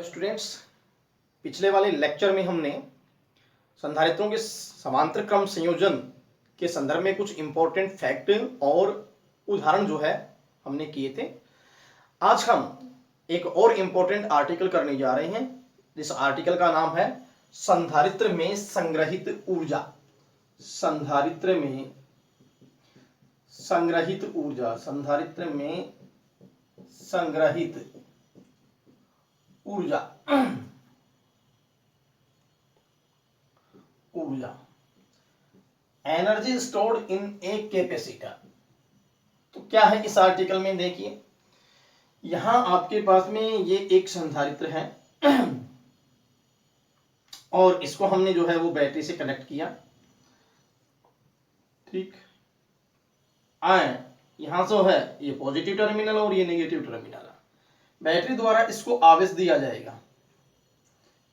Students, पिछले वाले lecture में हमने संधारित्रों के समांतर क्रम संयोजन के संदर्भ में कुछ इंपॉर्टेंट फैक्ट और उदाहरण जो है हमने किए थे। आज हम एक और इंपॉर्टेंट आर्टिकल करने जा रहे हैं। इस आर्टिकल का नाम है संधारित्र में संग्रहित ऊर्जा। संधारित्र में संग्रहित ऊर्जा, संधारित्र में संग्रहित ऊर्जा। ऊर्जा, energy stored in a capacitor. तो क्या है इस आर्टिकल में, देखिए यहां आपके पास में ये एक संधारित्र है और इसको हमने जो है वो बैटरी से कनेक्ट किया। ठीक, आए यहां से है ये पॉजिटिव टर्मिनल और ये नेगेटिव टर्मिनल है। बैटरी द्वारा इसको आवेश दिया जाएगा।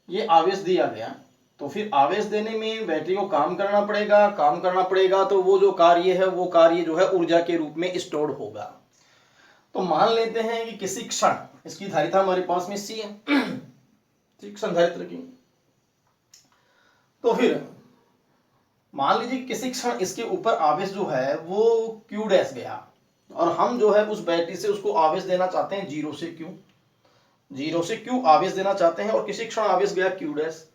ये आवेश दिया गया तो फिर आवेश देने में बैटरी को काम करना पड़ेगा तो वो जो कार्य है वो कार्य जो है ऊर्जा के रूप में स्टोर होगा। तो मान लेते हैं कि किसी क्षण इसकी धारिता हमारे पास में सी है, ठीक, संधारित्र की। तो फिर मान लीजिए किसी क्षण इसके ऊपर आवेश जो है वो क्यू डैश गया और हम जो है उस बैटरी से उसको आवेश देना चाहते हैं जीरो से क्यू आवेश देना चाहते हैं और किसी क्षण आवेश गया क्यू डैश,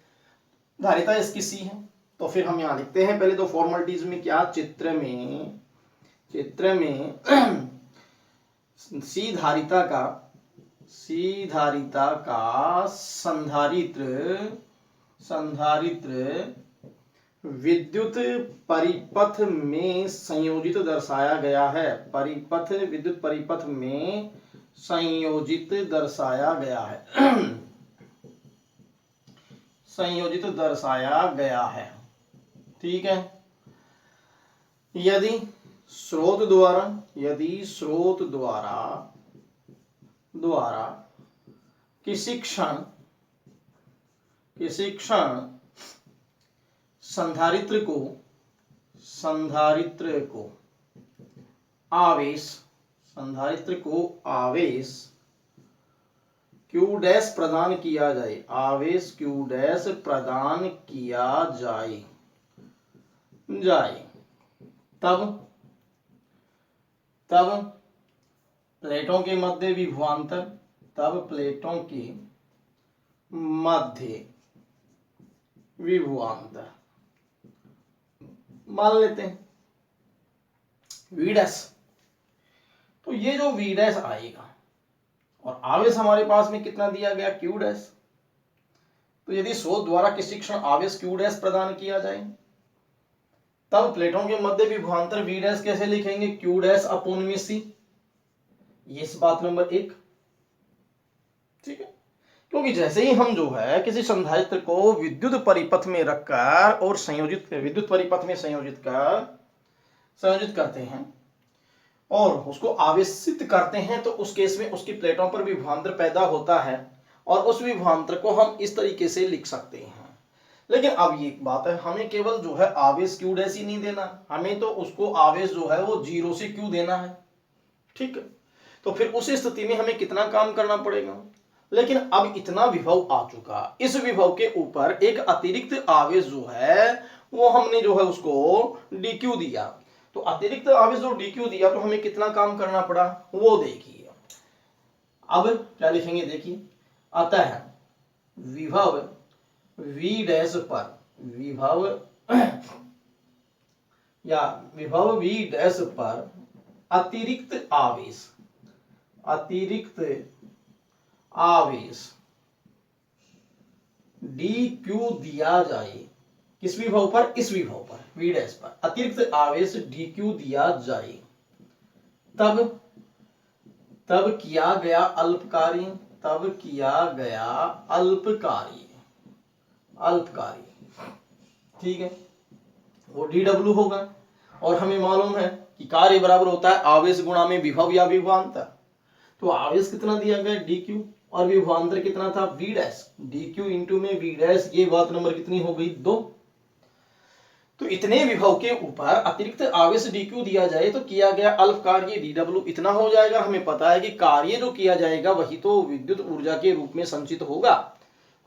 धारिता इसकी सी है। तो फिर हम यहां लिखते हैं पहले तो फॉर्मेलिटीज में क्या, चित्र में सी धारिता का संधारित्र विद्युत परिपथ में संयोजित दर्शाया गया है। विद्युत परिपथ में संयोजित दर्शाया गया है। ठीक है। यदि स्रोत द्वारा किसी क्षण संधारित्र को आवेश Q डैश प्रदान किया जाए, तब प्लेटों के मध्य विभवांतर मान लेते हैं V डैश। तो ये जो V डैश आएगा और आवेश हमारे पास में कितना दिया गया, Q डैश। तो यदि स्रोत द्वारा किसी क्षण आवेश Q डैश प्रदान किया जाए तब प्लेटों के मध्य विभवांतर V डैश कैसे लिखेंगे, Q डैश अपॉन में C। ये इस बात नंबर 1। ठीक है, क्योंकि जैसे ही हम जो है किसी संधारित्र को विद्युत परिपथ में रखकर और विद्युत परिपथ में संयोजित करते हैं और उसको आवेशित करते हैं तो उस केस में उसकी प्लेटों पर विभवांतर पैदा होता है और उस विभवांतर को हम इस तरीके से लिख सकते हैं। लेकिन अब ये एक बात है, हमें केवल जो है आवेश क्यू डैश ही नहीं देना, हमें तो उसको आवेश जो है वो जीरो से क्यू देना है। ठीक है, तो फिर उस स्थिति में हमें कितना काम करना पड़ेगा। लेकिन अब इतना विभव आ चुका, इस विभव के ऊपर एक अतिरिक्त आवेश जो है वो हमने जो है उसको dq दिया। तो अतिरिक्त आवेश जो dq दिया तो हमें कितना काम करना पड़ा वो देखिए। अब क्या लिखेंगे, देखिए, अतः विभव V डैश पर अतिरिक्त आवेश dq दिया जाए। किस विभव पर, इस विभव पर V डैश पर अतिरिक्त आवेश dq दिया जाए, तब किया गया अल्पकारी। ठीक है, वो dw होगा और हमें मालूम है कि कार्य बराबर होता है आवेश गुणा में विभव या विभवांतर। तो आवेश कितना दिया गया dq और विभवांतर कितना था V डैश, dq इंटू में V डैश। ये बात नंबर कितनी हो गई, 2। तो इतने विभव के ऊपर अतिरिक्त आवेश dq दिया जाए तो किया गया अल्प कार्य dw इतना हो जाएगा। हमें पता है कि कार्य जो किया जाएगा वही तो विद्युत ऊर्जा के रूप में संचित होगा।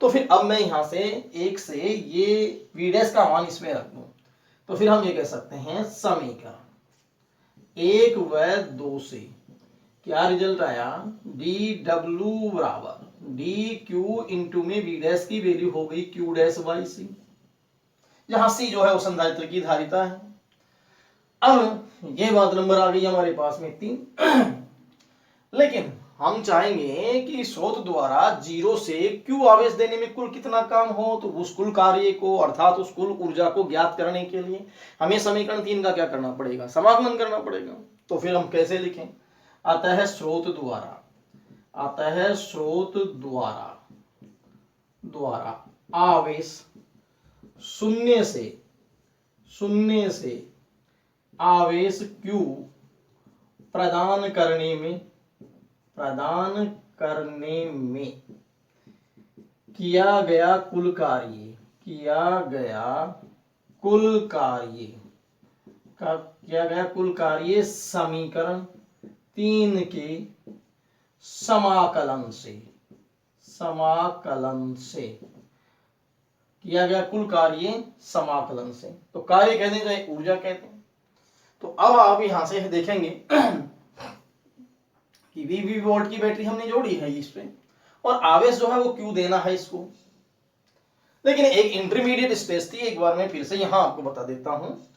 तो फिर अब मैं यहां से 1 से ये v डैश का मान इसमें रख दूं, तो फिर हम ये कह सकते हैं समीकरण 1 व 2 से क्या रिजल्ट आया, dw बराबर dq इंटू में v डैश की वैल्यू हो गई q डैश बाई सी, जहां C जो है वो संधारित्र की धारिता है। अब ये बात नंबर आ गई हमारे पास में 3। लेकिन हम चाहेंगे कि स्रोत द्वारा 0 से Q आवेश देने में कुल कितना काम हो, तो उस कुल कार्य को अर्थात उस कुल ऊर्जा को ज्ञात करने के लिए हमें समीकरण 3 का क्या करना पड़ेगा, समाकलन करना पड़ेगा। तो फिर हम कैसे लिखें, आता है स्रोत द्वारा आवेश शून्य से आवेश Q प्रदान करने में किया गया कुल कार्य समीकरण 3 के समाकलन से किया गया कुल कार्य समाकलन से। तो कार्य कहते हैं चाहे ऊर्जा कहते हैं। तो अब आप यहां से देखेंगे कि वी वोल्ट की बैटरी हमने जोड़ी है इस पे, और आवेश जो है वो क्यू देना है इसको। लेकिन एक इंटरमीडिएट स्पेस थी, एक बार मैं फिर से यहां आपको बता देता हूं कि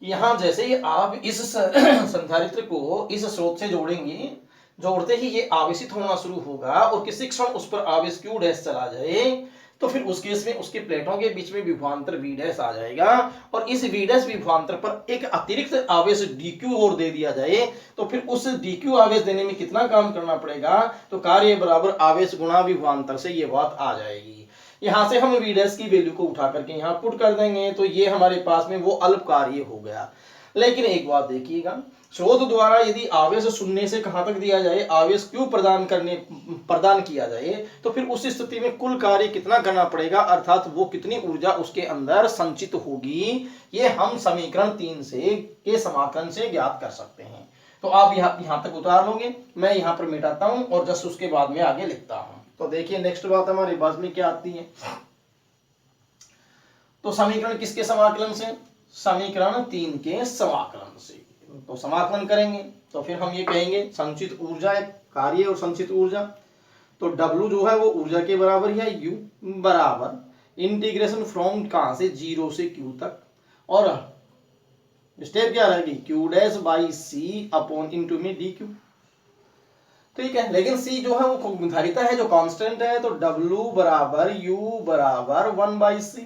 यहां जैसे ही आप इस संधारित्र को इस स्रोत से जोड़ेंगे, जोड़ते ही ये आवेशित होना शुरू होगा और किसी क्षण उस पर आवेश क्यू डैश चला जाए तो फिर उस केस में उसके प्लेटों के बीच में विभवांतर वी डैश आ जाएगा, और इस वी डैश विभवांतर पर एक अतिरिक्त आवेश dq और दे दिया जाए तो फिर उस dq आवेश देने में कितना काम करना पड़ेगा, तो कार्य बराबर आवेश गुणा विभवांतर से ये बात आ जाएगी। यहां से हम वी डैश की वैल्यू को उठा करके यहाँ पुट कर देंगे, तो ये हमारे पास में वो अल्प कार्य हो गया। लेकिन एक बात देखिएगा, स्रोत द्वारा यदि आवेश शून्य से कहां तक दिया जाए, आवेश क्यू प्रदान किया जाए, तो फिर उस स्थिति में कुल कार्य कितना करना पड़ेगा, अर्थात वो कितनी ऊर्जा उसके अंदर संचित होगी, ये हम समीकरण 3 से के समाकलन से ज्ञात कर सकते हैं। तो आप यहां तक उतार लोगे, मैं यहां पर मिटाता हूं और जस्ट उसके बाद में आगे लिखता हूं। तो देखिए नेक्स्ट बात हमारे पास में क्या आती है। तो समीकरण किसके समाकलन से, समीकरण 3 के समाकलन से। तो समाकलन करेंगे तो फिर हम ये कहेंगे संचित ऊर्जा है, कार्य और संचित ऊर्जा, तो W जो है वो ऊर्जा के बराबर है, U बराबर इंटीग्रेशन फ्रॉम कहां से 0 से Q तक, और स्टेप क्या रहेगी Q dash by C upon into में dq। ठीक है, लेकिन C जो है वो धारिता है जो कांस्टेंट है, तो W बराबर U बराबर 1/c,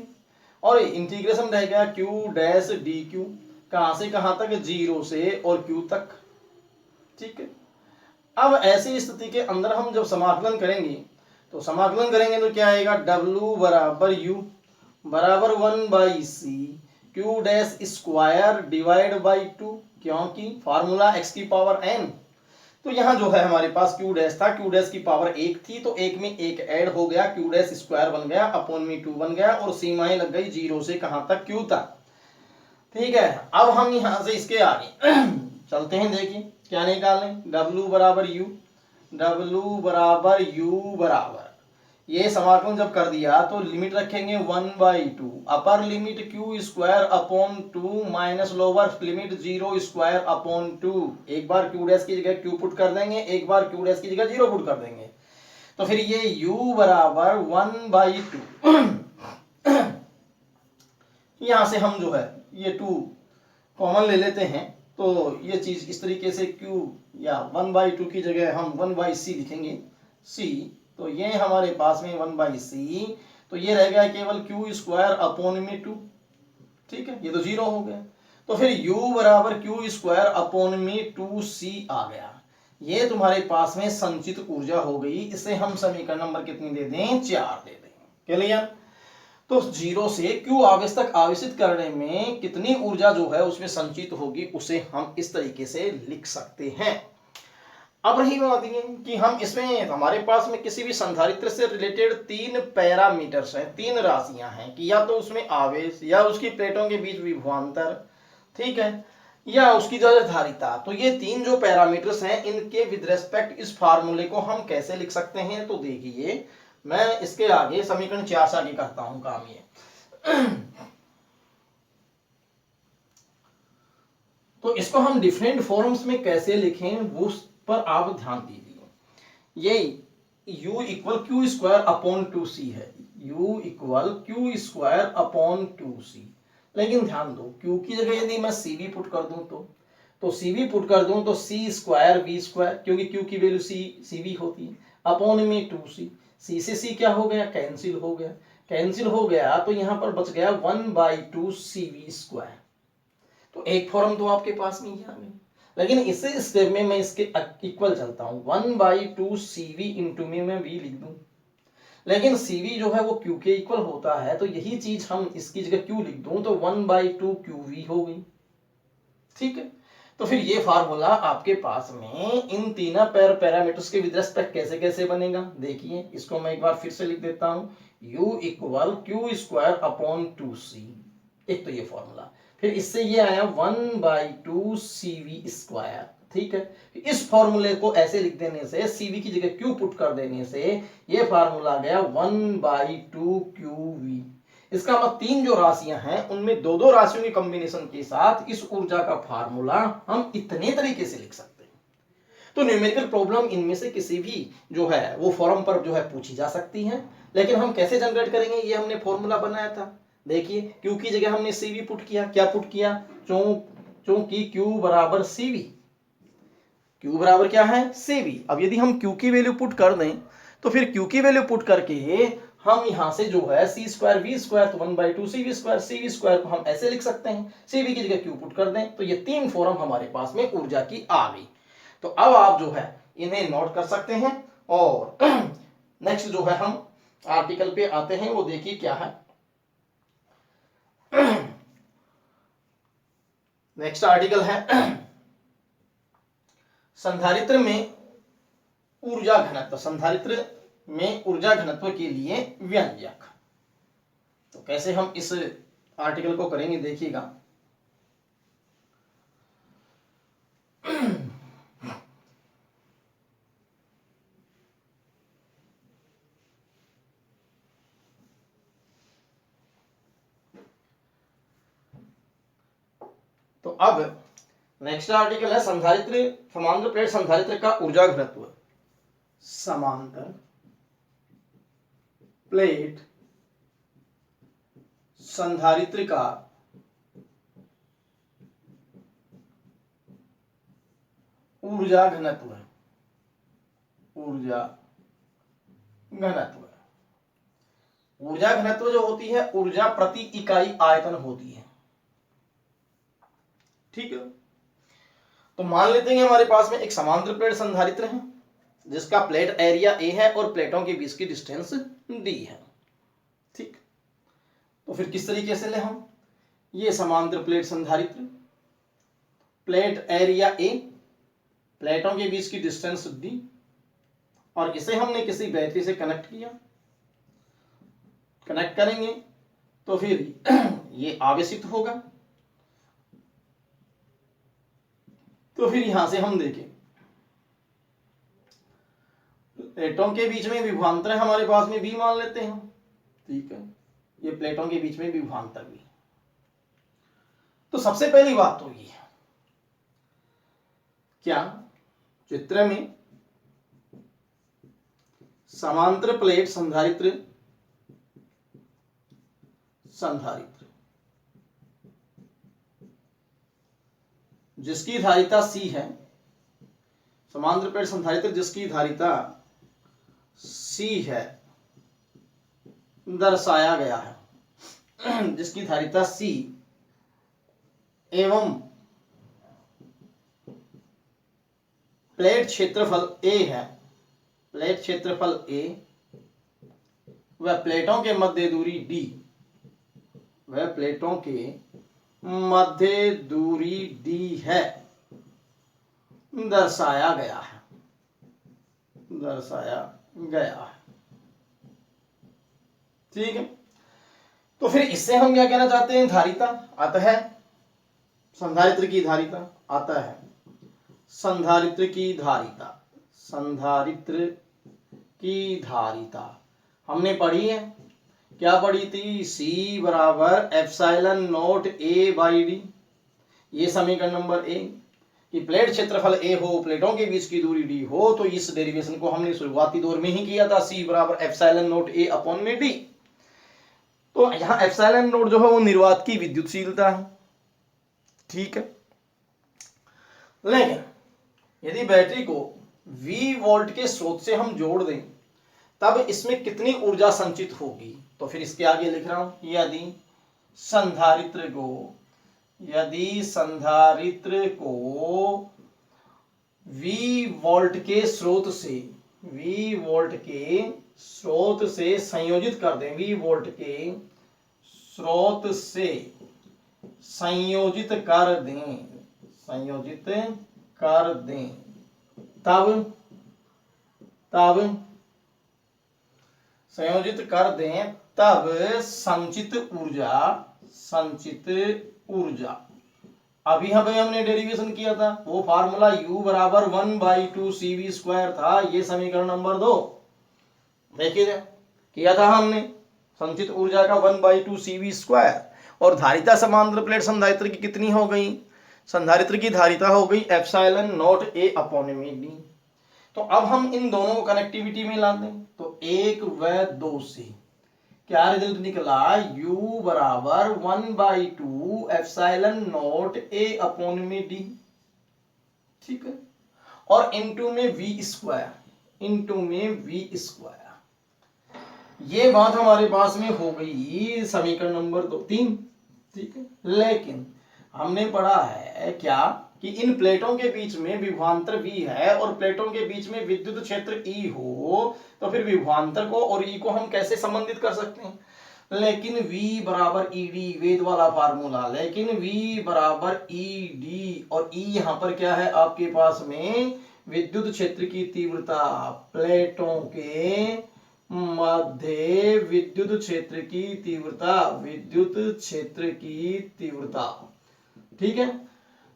और इंटीग्रेशन रहेगा Q डैश dq कहां से कहां तक, 0 से और Q तक। ठीक है, अब ऐसी स्थिति के अंदर हम जब समाकलन करेंगे तो क्या आएगा, W बराबर U बराबर 1/c Q dash square divide by 2, क्योंकि फार्मूला x की पावर n। तो यहाँ जो है हमारे पास Q डैश था, Q डैश की पावर 1 थी, तो 1 में 1 ऐड हो गया, Q डैश स्क्वायर बन गया, अपॉन में 2 बन गया, और सीमाएं लग गई 0 से कहां तक, Q तक। ठीक है, अब हम यहां से इसके आगे चलते हैं, देखिए क्या निकालें, W बराबर U बराबर ये समाकलन जब कर दिया तो लिमिट रखेंगे 1/2, upper limit Q square upon 2 minus lower limit 0 square upon 2। एक बार Q डैश की जगह Q पुट कर देंगे, एक बार Q डैश की जगह 0 पुट कर देंगे, तो फिर ये U बराबर 1/2। यहां से हम जो है ये 2 कॉमन ले लेते हैं, तो ये चीज इस तरीके से Q या 1/2 की जगह हम 1/c लिखेंगे, C, तो ये हमारे पास में 1/c, तो ये रह गया केवल Q स्क्वायर अपॉन में 2। ठीक है, ये तो 0 हो गया, तो फिर U बराबर Q स्क्वायर अपॉन में 2c आ गया। ये तुम्हारे पास में संचित ऊर्जा हो गई। इसे हम समीकरण नंबर कितनी दे दें, 4 दे दें। क्लियर, तो 0 से Q आवेश तक आवेशित करने में कितनी ऊर्जा जो है उसमें संचित होगी, उसे हम इस तरीके से लिख सकते हैं। अब रही बात ये कि हम इसमें हमारे पास में किसी भी संधारित्र से रिलेटेड 3 पैरामीटर्स हैं, 3 राशियां हैं कि या तो उसमें आवेश या उसकी प्लेटों के बीच विभवांतर, ठीक है, या उसकी जो है धारिता। तो ये 3 जो पैरामीटर्स हैं इनके विद रेस्पेक्ट इस फार्मूले को हम कैसे लिख सकते हैं। तो देखिए मैं इसके आगे समीकरण 4 से आगे करता हूं काम ये। तो इसको हम डिफरेंट फॉर्म्स में कैसे लिखें वो पर आप ध्यान दीजिए। ये u equal Q square upon 2c है, u equal Q square upon 2c। लेकिन ध्यान दो q की जगह यदि मैं cv पुट कर दूं तो cv पुट कर दूं तो c स्क्वायर v स्क्वायर, क्योंकि q की वैल्यू cv होती है, अपॉन में 2c। c से c क्या हो गया, कैंसिल हो गया, कैंसिल हो गया तो यहां पर बच गया 1/2 cv स्क्वायर। तो एक फॉर्म तो आपके पास में ही आ गई। लेकिन इसे स्टेप में मैं इसके इक्वल चलता हूं, 1/2 CV इंटू में मैं V लिख दूं। लेकिन CV जो है वो Q के इक्वल होता है, तो यही चीज हम इसकी जगह Q लिख दूं तो 1/2 QV हो गई, ठीक है। तो फिर ये फार्मूला आपके पास में इन तीनों पैरामीटर्स के विद रिस्पेक्ट कैसे कैसे बनेगा, देखिए इसको मैं एक बार फिर से लिख देता हूं, U equal Q square upon 2c। एक तो ये फॉर्मूला, फिर इससे ये आया 1/2 CV स्क्वायर, ठीक है। इस फॉर्मूले को ऐसे लिख देने से, CV की जगह Q पुट कर देने से ये फार्मूला आ गया 1/2 QV। इसका मतलब 3 जो राशियां हैं उनमें दो दो राशियों की कॉम्बिनेशन के साथ इस ऊर्जा का फार्मूला हम इतने तरीके से लिख सकते हैं। तो न्यूमेरिकल प्रॉब्लम इनमें से किसी भी जो है वो फॉर्म पर जो है पूछी जा सकती है। लेकिन हम कैसे जनरेट करेंगे, ये हमने फॉर्मूला बनाया था। देखिए क्यू की जगह हमने सीवी पुट किया, क्या पुट किया, चूंकि क्यू बराबर सीवी, क्यू बराबर क्या है सीवी। अब यदि हम क्यू की वैल्यू पुट कर दें तो फिर क्यू की वैल्यू पुट करके हम यहां से जो है सी स्क्वायर वी स्क्वायर तो 1/2 सीवी स्क्वायर को हम ऐसे लिख सकते हैं, सीवी की जगह क्यू पुट कर दें तो ये 3 फॉर्म हमारे पास में ऊर्जा की आ गई। तो अब आप जो है इन्हें नोट कर सकते हैं। और नेक्स्ट जो है हम आर्टिकल पे आते हैं, वो देखिए क्या है। नेक्स्ट आर्टिकल है संधारित्र में ऊर्जा घनत्व, संधारित्र में ऊर्जा घनत्व के लिए व्यंजक। तो कैसे हम इस आर्टिकल को करेंगे देखिएगा। तो अब नेक्स्ट आर्टिकल है संधारित्र, समांतर प्लेट संधारित्र का ऊर्जा घनत्व। समांतर प्लेट संधारित्र का ऊर्जा घनत्व, ऊर्जा घनत्व। ऊर्जा घनत्व जो होती है ऊर्जा प्रति इकाई आयतन होती है, ठीक है। तो मान लेते हैं हमारे पास में एक समांतर प्लेट संधारित्र है जिसका प्लेट एरिया ए है और प्लेटों के बीच की डिस्टेंस डी है, ठीक। तो फिर किस तरीके से ले हम, ये समांतर प्लेट संधारित्र, प्लेट एरिया ए, प्लेटों के बीच की डिस्टेंस डी, और इसे हमने किसी बैटरी से कनेक्ट किया, कनेक्ट करेंगे तो फिर ये आवेशित होगा। तो फिर यहां से हम देखें प्लेटों के बीच में विभवांतर है हमारे पास में भी मान लेते हैं, ठीक है। ये प्लेटों के बीच में विभवांतर भी। तो सबसे पहली बात तो ये है क्या, चित्र में समांतर प्लेट संधारित्र, संधारित्र जिसकी धारिता C है, समांतर प्लेट संधारित्र जिसकी धारिता C है, दर्शाया गया है, जिसकी धारिता C एवं प्लेट क्षेत्रफल A है, प्लेट क्षेत्रफल A व प्लेटों के मध्य दूरी D, वह प्लेटों के मध्य दूरी D है, दर्शाया गया है। दर्शाया गया। ठीक है, तो फिर इससे हम क्या कहना चाहते हैं, धारिता अतः संधारित्र की धारिता, अतः संधारित्र की धारिता, संधारित्र की धारिता हमने पढ़ी है, क्या पढ़ी थी, C बराबर epsilon not A by D. ये समीकरण नंबर ए कि प्लेट क्षेत्रफल A हो, प्लेटों के बीच की दूरी D हो, तो इस डेरिवेशन को हमने शुरुआती दौर में ही किया था, C बराबर एप्सिलॉन नॉट A अपॉन में D। तो यहां एप्सिलॉन नॉट जो है वो निर्वात की विद्युतशीलता है। ठीक है, लेकिन यदि बैटरी को V वोल्ट के स्रोत से हम जोड़ दें तब इसमें कितनी ऊर्जा संचित होगी, तो फिर इसके आगे लिख रहा हूं, यदि संधारित्र को V वोल्ट के स्रोत से संयोजित कर दें, V वोल्ट के स्रोत से संयोजित कर दें तब संचित ऊर्जा अभी हमने डेरिवेशन किया था, वो फार्मूला U बराबर 1/2 CV स्क्वायर था। ये समीकरण नंबर 2 देखिए किया था हमने, संचित ऊर्जा का 1/2 CV स्क्वायर। और धारिता समांतर प्लेट संधारित्र की कितनी हो गई, संधारित्र की धारिता हो गई एप्सिलॉन नॉट A अपॉन में डी। तो अब हम इन दोनों को कनेक्टिविटी में ला दें, तो 1 व 2 से क्या रिजल्ट निकला, U बराबर 1/2 एप्सिलॉन नॉट A अपॉन में डी। ठीक है, और इनटू में V स्क्वायर, ये बात हमारे पास में हो गई समीकरण नंबर 3। ठीक है, लेकिन हमने पढ़ा है क्या कि इन प्लेटों के बीच में विभवांतर V है और प्लेटों के बीच में विद्युत क्षेत्र E हो, तो फिर विभवांतर को और E को हम कैसे संबंधित कर सकते हैं, लेकिन V बराबर ED, वेद वाला फार्मूला, लेकिन V बराबर ED और E यहां पर क्या है आपके पास में, विद्युत क्षेत्र की तीव्रता, प्लेटों के मध्य विद्युत क्षेत्र की तीव्रता। ठीक है,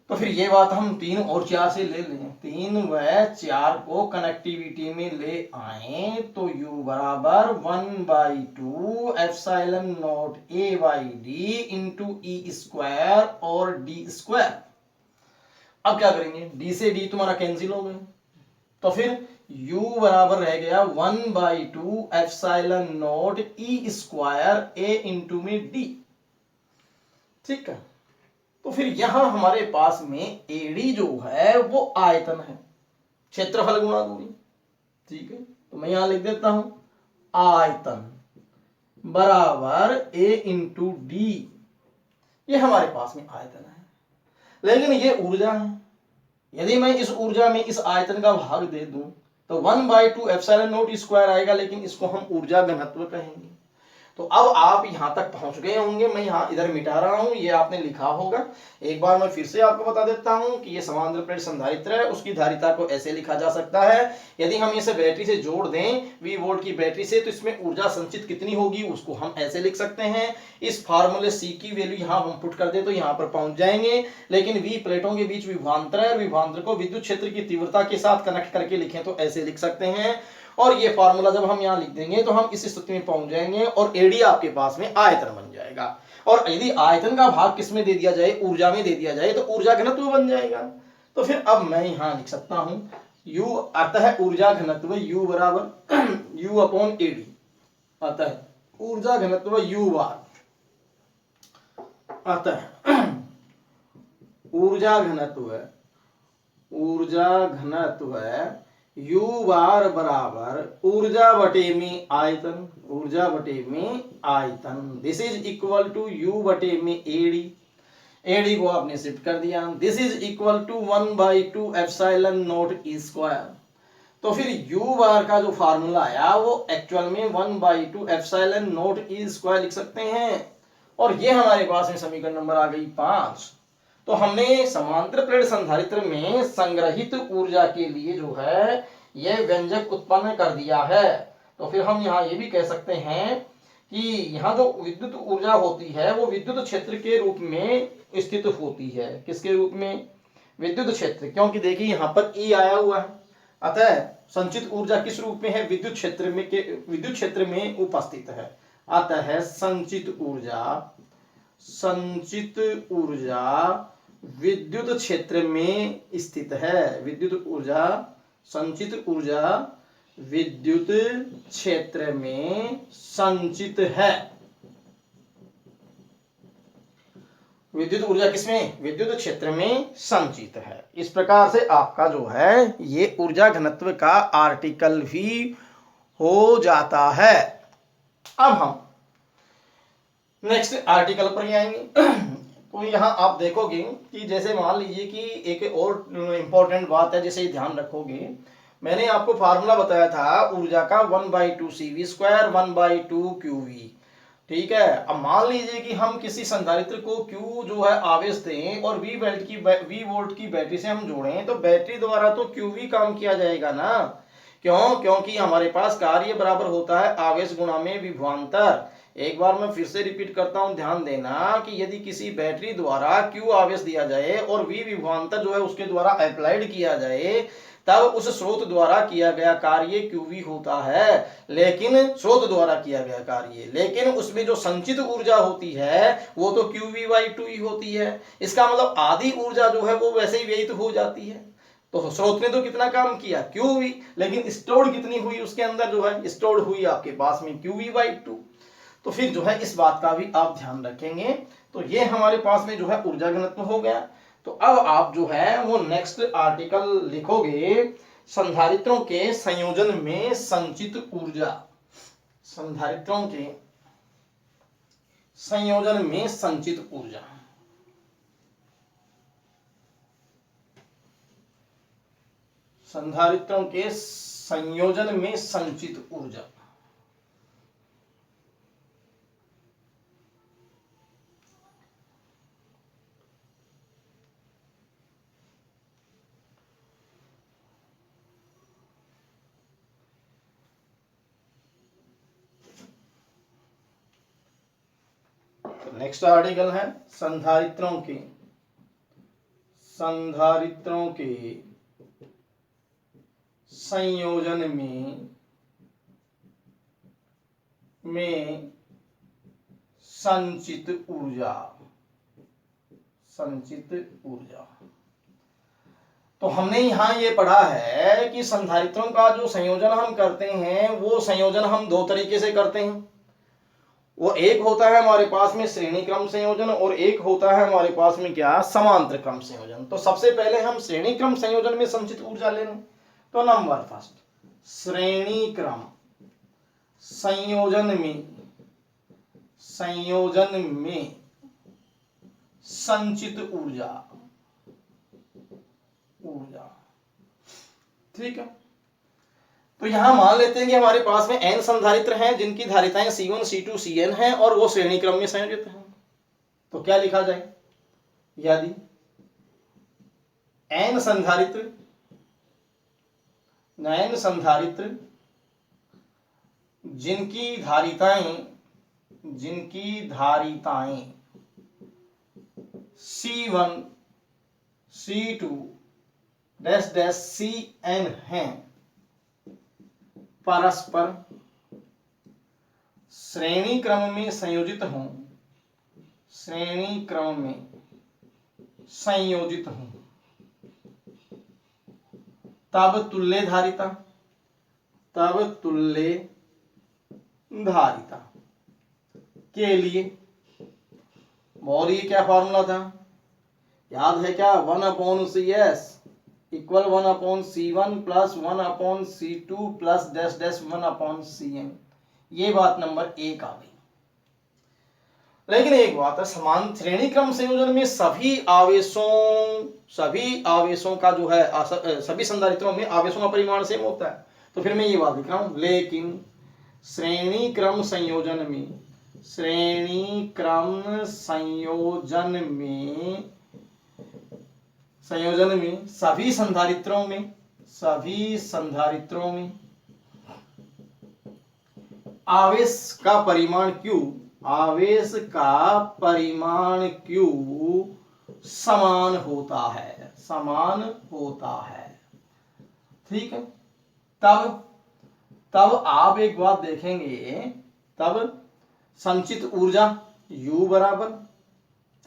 तो फिर ये बात हम 3 और 4 से ले लें, 3 व 4 को कनेक्टिविटी में ले आए, तो U बराबर 1/2 epsilon not A by D into E square और D स्क्वायर। अब क्या करेंगे, D से D तुम्हारा कैंसिल हो गए, तो फिर U बराबर रह गया 1/2 epsilon nought E square A into में D। ठीक है, तो फिर यहां हमारे पास में AD जो है वो आयतन है, क्षेत्रफल गुणा दूरी। ठीक है, तो मैं यहां लिख देता हूं आयतन बराबर A इंटू डी, ये हमारे पास में आयतन है। लेकिन ये ऊर्जा है, यदि मैं इस ऊर्जा में इस आयतन का भाग दे दूं तो 1/2 एप्सिलॉन नॉट स्क्वायर आएगा, लेकिन इसको हम ऊर्जा घनत्व कहेंगे। तो अब आप यहां तक पहुंच गए होंगे, मैं यहां इधर मिटा रहा हूं, ये आपने लिखा होगा। एक बार मैं फिर से आपको बता देता हूं कि ये समांतर प्लेट संधारित्र है, उसकी धारिता को ऐसे लिखा जा सकता है, यदि हम इसे बैटरी से जोड़ दें V वोल्ट की बैटरी से, तो इसमें ऊर्जा संचित कितनी होगी उसको हम ऐसे लिख सकते हैं। इस फार्मूले C की वैल्यू यहां हम पुट कर दे तो यहां पर पहुंच जाएंगे, लेकिन V प्लेटों के बीच विभवांतर है, विभवांतर को विद्युत क्षेत्र की तीव्रता के साथ कनेक्ट करके लिखें तो ऐसे लिख सकते हैं। और ये फार्मूला जब हम यहां लिख देंगे तो हम इस स्थिति में पहुंच जाएंगे और एडी आपके पास में आयतन बन जाएगा। और यदि आयतन का भाग किस में दे दिया जाए, ऊर्जा में दे दिया जाए, तो ऊर्जा घनत्व बन जाएगा। तो फिर अब मैं यहां लिख सकता हूं U, अतः ऊर्जा घनत्व U बराबर U अपॉन एडी, अतः ऊर्जा घनत्व U बार, अतः ऊर्जा घनत्व U बार बराबर ऊर्जा बटे में आयतन, this is equal to U बटे में एडी को आपने शिफ्ट कर दिया, this is equal to 1/2 epsilon nought E square. तो फिर U बार का जो फार्मूला आया वो एक्चुअल में 1/2 एप्सिलॉन नॉट E स्क्वायर लिख सकते हैं। और ये हमारे पास में समीकरण नंबर आ गई 5। तो हमने समांतर प्लेट संधारित्र में संग्रहित ऊर्जा के लिए जो है ये व्यंजक उत्पन्न कर दिया है। तो फिर हम यहाँ ये भी कह सकते हैं कि यहाँ जो विद्युत ऊर्जा होती है वो विद्युत क्षेत्र के रूप में स्थित होती है। किसके रूप में? विद्युत क्षेत्र, क्योंकि देखिए यहाँ पर E आया हुआ है, अतः संचित ऊर्जा किस रूप में है? विद्युत क्षेत्र में उपस्थित है। अतः संचित ऊर्जा विद्युत क्षेत्र में स्थित है। संचित ऊर्जा विद्युत क्षेत्र में संचित है। विद्युत ऊर्जा किसमें? विद्युत क्षेत्र में संचित है। इस प्रकार से आपका जो है ये ऊर्जा घनत्व का आर्टिकल भी हो जाता है। अब हम नेक्स्ट आर्टिकल पर आएंगे। तो यहाँ आप देखोगे कि जैसे मान लीजिए कि एक और इंपॉर्टेंट बात है, जिसे ध्यान रखोगे, मैंने आपको फार्मूला बताया था ऊर्जा का 1/2 CV², 1/2 QV। ठीक है। अब मान लीजिए कि हम किसी संधारित्र को Q जो है आवेश दें और V वोल्ट की बैटरी से हम जोड़ें, तो बैटरी द्वारा तो QV काम किया जाएगा ना। क्यों? क्योंकि हमारे पास कार्य बराबर होता है आवेश गुणा में विभवांतर। एक बार मैं फिर से रिपीट करता हूं, ध्यान देना कि यदि किसी बैटरी द्वारा Q आवेश दिया जाए और V विभवांतर जो है उसके द्वारा अप्लाइड किया जाए, तब उस स्रोत द्वारा किया गया कार्य QV होता है। लेकिन स्रोत द्वारा किया गया कार्य, लेकिन उसमें जो संचित ऊर्जा होती है वो तो QV/2 ही होती है। इसका मतलब आधी ऊर्जा जो है वो वैसे ही व्ययित हो जाती है। तो स्रोत ने तो कितना काम किया? QV, लेकिन स्टोर्ड कितनी हुई उसके अंदर? जो है स्टोर्ड हुई आपके पास में QV/2। तो फिर जो है इस बात का भी आप ध्यान रखेंगे। तो ये हमारे पास में जो है ऊर्जा घनत्व हो गया। तो अब आप जो है वो नेक्स्ट आर्टिकल लिखोगे, संधारित्रों के संयोजन में संचित ऊर्जा। संधारित्रों के संयोजन में संचित ऊर्जा। संधारित्रों के संयोजन में संचित ऊर्जा। नेक्स्ट आर्टिकल है संधारित्रों के संयोजन में संचित ऊर्जा। तो हमने यहां ये पढ़ा है कि संधारित्रों का जो संयोजन हम करते हैं वो संयोजन हम दो तरीके से करते हैं। वो एक होता है हमारे पास में श्रेणी क्रम संयोजन और एक होता है हमारे पास में क्या? समांतर क्रम संयोजन। तो सबसे पहले हम श्रेणी क्रम संयोजन में संचित ऊर्जा ले लें। तो नंबर फर्स्ट, श्रेणी क्रम संयोजन में संचित ऊर्जा। ठीक है। तो यहां मान लेते हैं कि हमारे पास में n संधारित्र हैं जिनकी धारिताएं C1, C2, Cn हैं और वो श्रेणी क्रम में संयोजित हैं। तो क्या लिखा जाए? यदि n संधारित्र जिनकी धारिताएं C1, C2 Cn हैं, परस्पर श्रेणी क्रम में संयोजित हों, तब तुल्य धारिता के लिए, और ये क्या फॉर्मूला था? याद है क्या? 1/CS equal 1/C1 plus 1/C2 plus -- 1/Cn। ये बात नंबर 1 आ गई। लेकिन एक बात है, समान श्रेणी क्रम संयोजन में सभी आवेशों का जो है सभी संधारित्रों में आवेशों का परिमाण सेम होता है। तो फिर मैं ये बात लिख रहा हूं, लेकिन श्रेणी क्रम संयोजन में सभी संधारित्रों सभी संधारित्रों में आवेश का परिमाण Q, आवेश का परिमाण Q समान होता है, समान होता है। ठीक है, तब आप एक बात देखेंगे, तब संचित ऊर्जा U बराबर,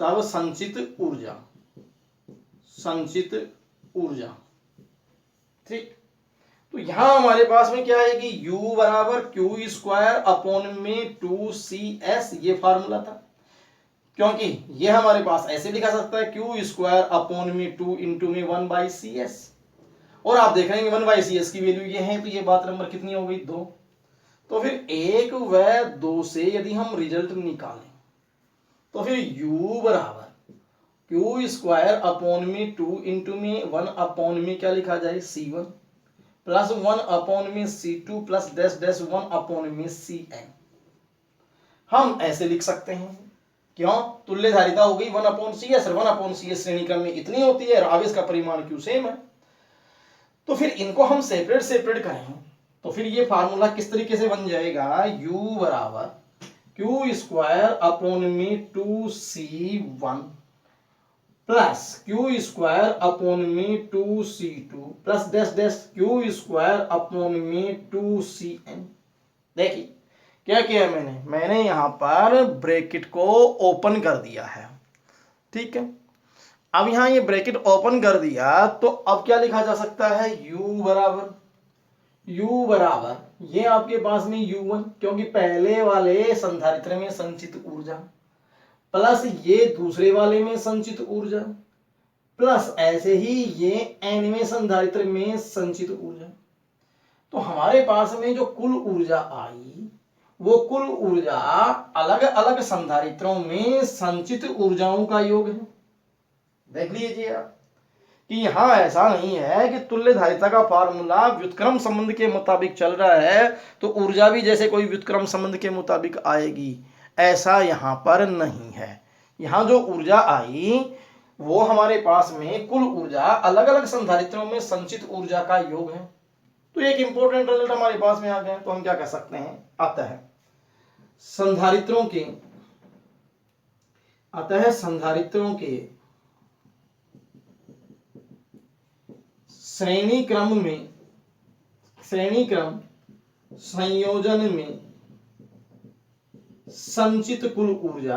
तब संचित ऊर्जा, ठीक। तो यहां हमारे पास में क्या है कि U बराबर क्यू स्क्वायर अपॉन में 2CS, ये फार्मूला था, क्योंकि ये हमारे पास ऐसे लिखा सकता है क्यू स्क्वायर अपॉन में 2 इंटू में 1/CS, और आप देख रहे हैं 1/CS की वैल्यू ये है, तो ये बात नंबर कितनी हो गई, 2। तो फिर 1 व 2 से यदि हम रिजल्ट निकालें तो फिर U बराबर क्यू स्क्वायर अपॉन में 2 इंटू में 1 अपॉन में क्या लिखा जाए, C1 प्लस 1 अपॉन में C2 plus dash dash 1 upon में Cn। हम ऐसे लिख सकते हैं, क्यों, तुल्य धारिता हो गई 1/CS, और 1/CS श्रेणी क्रम में इतनी होती है, और आवेश का परिमाण Q सेम है। तो फिर इनको हम सेपरेट करें तो फिर ये फार्मूला किस तरीके से बन जाएगा, U बराबर क्यू स्क्वायर अपॉन में 2C1 plus Q square upon में 2C2 plus dash dash Q square upon में 2Cn। देखिए क्या किया मैंने यहां पर ब्रैकेट को ओपन कर दिया है, ठीक है। अब यहां ये ब्रैकेट ओपन कर दिया, तो अब क्या लिखा जा सकता है, U बराबर ये आपके पास में U1, क्योंकि पहले वाले संधारित्र में संचित ऊर्जा, प्लस ये दूसरे वाले में संचित ऊर्जा, प्लस ऐसे ही ये nवें संधारित्र में संचित ऊर्जा। तो हमारे पास में जो कुल ऊर्जा आई, वो कुल ऊर्जा अलग अलग संधारित्रों में संचित ऊर्जाओं का योग है। देख लीजिए आप कि यहां ऐसा नहीं है कि तुल्य धारिता का फार्मूला व्युत्क्रम संबंध के मुताबिक चल रहा है तो ऊर्जा भी जैसे कोई व्युत्क्रम संबंध के मुताबिक आएगी, ऐसा यहां पर नहीं है। यहां जो ऊर्जा आई वो हमारे पास में कुल ऊर्जा अलग अलग संधारित्रों में संचित ऊर्जा का योग है। तो एक इंपॉर्टेंट रिजल्ट हमारे पास में आ गया। तो हम क्या कह सकते हैं, अतः संधारित्रों के श्रेणी क्रम संयोजन में संचित कुल ऊर्जा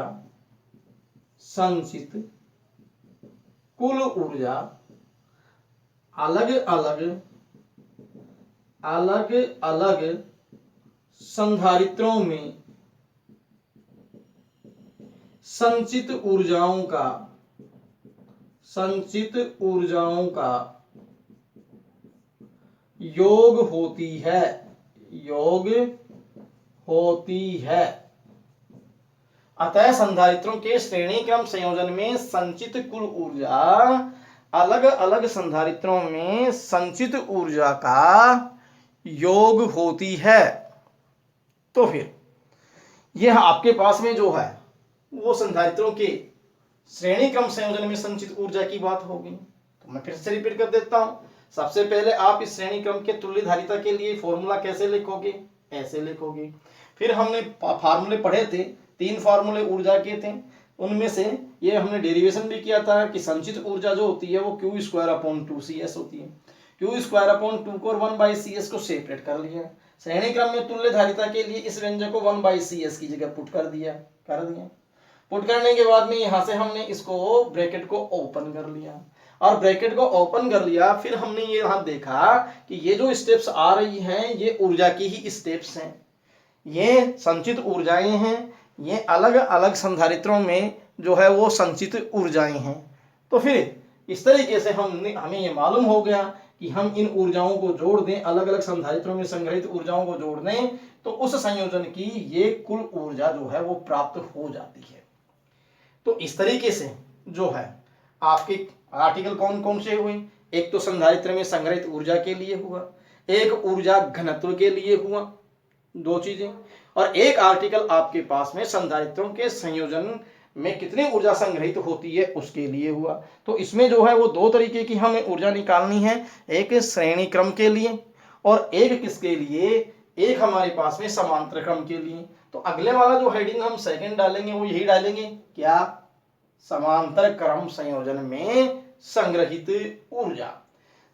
अलग अलग संधारित्रों में संचित ऊर्जाओं का योग होती है। अतः संधारित्रों के श्रेणी क्रम संयोजन में संचित कुल ऊर्जा अलग अलग संधारित्रों में संचित ऊर्जा का योग होती है। तो फिर यह आपके पास में जो है वो संधारित्रों के श्रेणी क्रम संयोजन में संचित ऊर्जा की बात होगी। तो मैं फिर से रिपीट कर देता हूं। सबसे पहले आप इस श्रेणी क्रम के तुल्य धारिता के लिए फॉर्मूला कैसे लिखोगे, ऐसे लिखोगे। फिर हमने फार्मूले पढ़े थे, 3 फार्मूले ऊर्जा के थे, उनमें से ये हमने डेरिवेशन भी किया था कि संचित ऊर्जा जो होती है वो क्यू स्क्वायर अपॉन 2CS होती है। क्यू स्क्वायर अपॉन 2 को 1/CS को सेपरेट कर लिया। श्रेणी क्रम में तुल्य धारिता के लिए इस व्यंजक को 1/CS की जगह पुट कर दिया। पुट करने के बाद में यहां से हमने इसको ब्रैकेट को ओपन कर लिया, और ब्रैकेट को ओपन कर लिया। फिर हमने ये यहां देखा कि ये जो स्टेप्स आ रही हैं ये ऊर्जा की ही स्टेप्स हैं, ये संचित ऊर्जाएं हैं, ये अलग अलग संधारित्रों में जो है वो संचित ऊर्जाएं हैं। तो फिर इस तरीके से हमें ये मालूम हो गया कि हम इन ऊर्जाओं को जोड़ दें, अलग अलग संधारित्रों में संग्रहित ऊर्जाओं को जोड़ दें तो उस संयोजन की ये कुल ऊर्जा जो है वो प्राप्त हो जाती है। तो इस तरीके से जो है आपके आर्टिकल कौन कौन से हुए, एक तो संधारित्र में संग्रहित ऊर्जा के लिए हुआ, एक ऊर्जा घनत्व के लिए हुआ, 2 चीजें, और एक आर्टिकल आपके पास में संधारित्रों के संयोजन में कितनी ऊर्जा संग्रहित होती है उसके लिए हुआ। तो इसमें जो है वो दो तरीके की हमें ऊर्जा निकालनी है, एक श्रेणी क्रम के लिए और एक किसके लिए, एक हमारे पास में समांतर क्रम के लिए। तो अगले वाला जो हेडिंग हम सेकंड डालेंगे वो यही डालेंगे, क्या, समांतर क्रम संयोजन में संग्रहित ऊर्जा।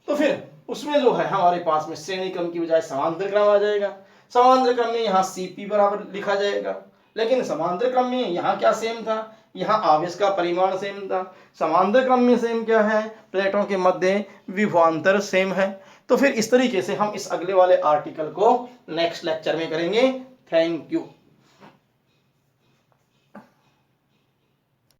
तो फिर उसमें जो है हमारे पास में श्रेणी क्रम की बजाय समांतर क्रम आ जाएगा। समांतर क्रम में यहाँ Cp बराबर लिखा जाएगा, लेकिन समांतर क्रम में यहाँ क्या सेम था, यहाँ आवेश का परिमाण सेम था। समांतर क्रम में सेम क्या है, प्लेटों के मध्य विभवांतर सेम है। तो फिर इस तरीके से हम इस अगले वाले आर्टिकल को नेक्स्ट लेक्चर में करेंगे। Thank you.